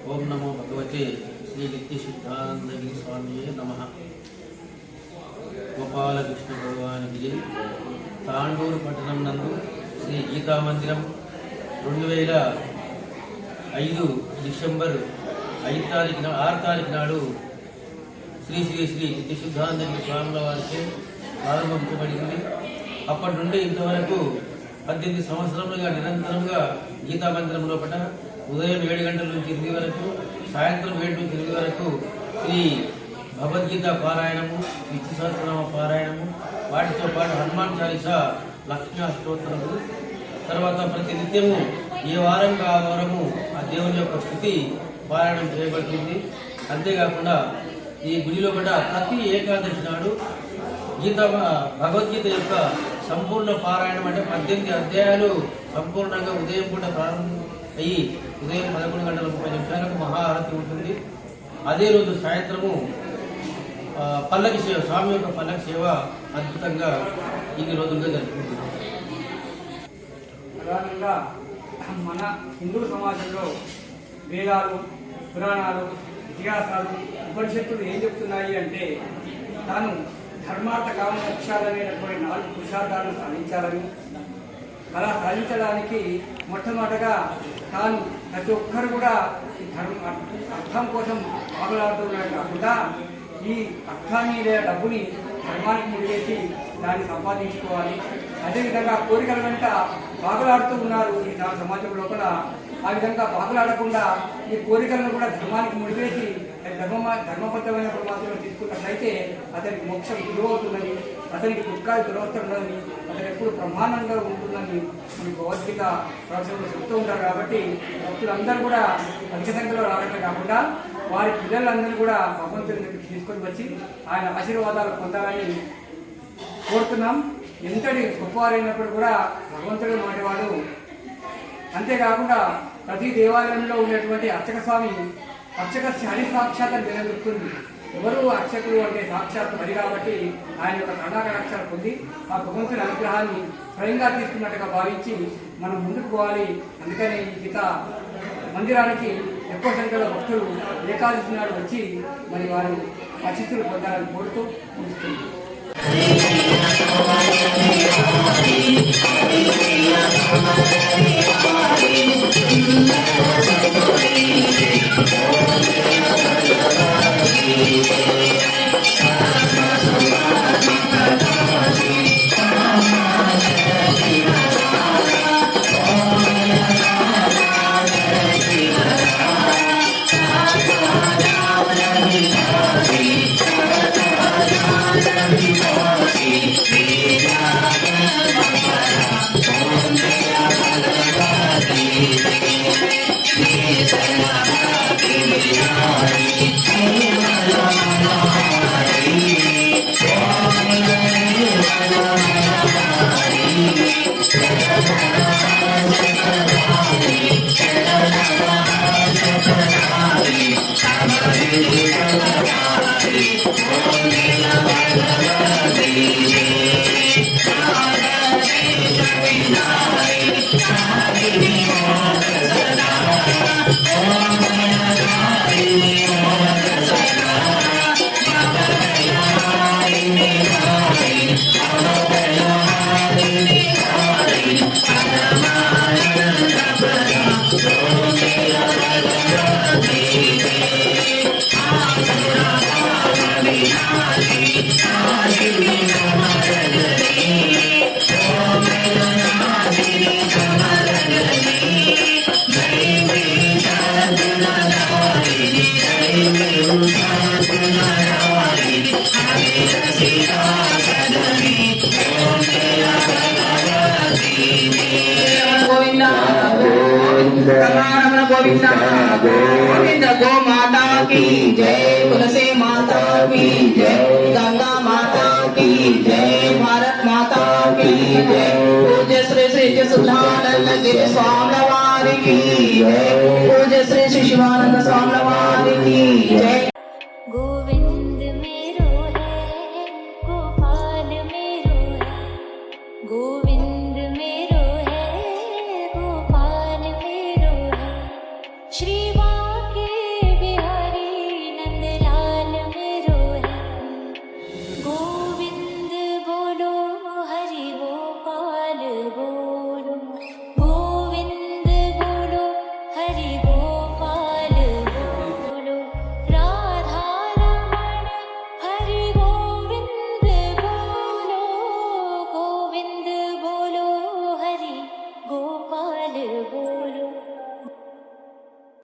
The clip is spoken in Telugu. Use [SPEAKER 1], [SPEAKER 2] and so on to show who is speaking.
[SPEAKER 1] ओम नमो भगवते श्री नित्यसिद्धानंदगिरि स्वामी नमः। गोपाल कृष्ण भगवान की तांडूर पట్టణం నందు శ్రీ గీతా మందిరం 2005 డిసెంబర్ 6 తారీఖు నాడు శ్రీ శ్రీ శ్రీ నిత్యసిద్ధానందగిరి స్వాముల వారికి ప్రారంభించబడింది. అప్పటి నుండి ఇంతవరకు 18 సంవత్సరాలుగా నిరంతరంగా గీతా మందిరం లోపల ఉదయం 7 గంటల నుంచి 8 వరకు, సాయంత్రం 7 నుంచి 8 వరకు శ్రీ భగవద్గీత పారాయణము, విష్ణు సహస్రనామ పారాయణము, వాటితో పాటు హనుమాన్ చాలీసా, లక్ష్మీ అష్టోత్తరములు, తర్వాత ప్రతి నిత్యము ఏ వారంగా ఆ వారము ఆ దేవుని యొక్క స్థుతి పారాయణం చేయబడుతుంది. అంతేకాకుండా ఈ గుడిలో కూడా ప్రతి ఏకాదశి నాడు భగవద్గీత యొక్క సంపూర్ణ పారాయణం అంటే 18 అధ్యాయాలు సంపూర్ణంగా ఉదయం పూట ప్రారంభం అయ్యి ఉదయం 11:30 మహాఆరతి ఉంటుంది. అదే రోజు సాయంత్రము పల్లకి సేవ, స్వామి యొక్క పల్లకి సేవ అద్భుతంగా ఇన్ని రోజులుగా జరుగుతుంది.
[SPEAKER 2] ప్రధానంగా మన హిందూ సమాజంలో వేదాలు, పురాణాలు, ఇతిహాసాలు, ఉపనిషత్తులు ఏం చెప్తున్నాయి అంటే తాను ధర్మార్థ కామ మోక్షాలనేటువంటి 4 పురుషార్థాలను సాధించాలని, అలా సాధించడానికి మొట్టమొదటగా తాను ప్రతి ఒక్కరు కూడా అర్థం కోసం ఆకలాడుతున్నాడు కాకుండా ఈ అర్థాన్ని లేదా డబ్బుని ధర్మానికి ముడివేసి దాన్ని సంపాదించుకోవాలి. అదేవిధంగా కోరికల వెంట బాగులాడుతూ ఉన్నారు ఈ సమాజం లోపల. ఆ విధంగా బాగులాడకుండా ఈ కోరికలను కూడా ధర్మానికి ముడివేసి ధర్మబద్ధమైన మాత్రమే తీసుకున్నట్లయితే అతనికి మోక్షం గురవుతుందని, అతనికి దుఃఖాలు దురవస్తుందని, అతను ఎప్పుడు ప్రమాణంగా ఉంటుందని మన భగవద్గీత ప్రవచనంలో చెప్తూ ఉంటారు. కాబట్టి భక్తులందరూ కూడా అధిక సంఖ్యలో రావడమే కాకుండా వారి పిల్లలందరూ కూడా భగవంతుని దగ్గరికి తీసుకొని వచ్చి ఆయన ఆశీర్వాదాలు పొందాలని కోరుతున్నాం. ఎంతటి గొప్పవారైనప్పుడు కూడా భగవంతుడు మాటివాడు. అంతేకాకుండా ప్రతి దేవాలయంలో ఉండేటువంటి అర్చక స్వామి అర్చక హరి సాక్షాత్ నిలబెడుతుంది. ఎవరు అర్చకులు అంటే సాక్షాత్ హరి కాబట్టి ఆయన యొక్క కర్ణాకటాక్షాలు పొంది ఆ భగవంతుని అనుగ్రహాన్ని స్వయంగా తీసుకున్నట్టుగా భావించి మనం ముందుకు పోవాలి. అందుకని ఈ గీత మందిరానికి ఎక్కువ సంఖ్యలో భక్తులు ఏకాదశి నాడు వచ్చి మరి వారు ఆశీస్సులు పొందాలని కోరుతూ ముగిస్తుంది.
[SPEAKER 3] गोविंद रमण गोविंद गोविंद गो माता की जय तुलसी माता की जय।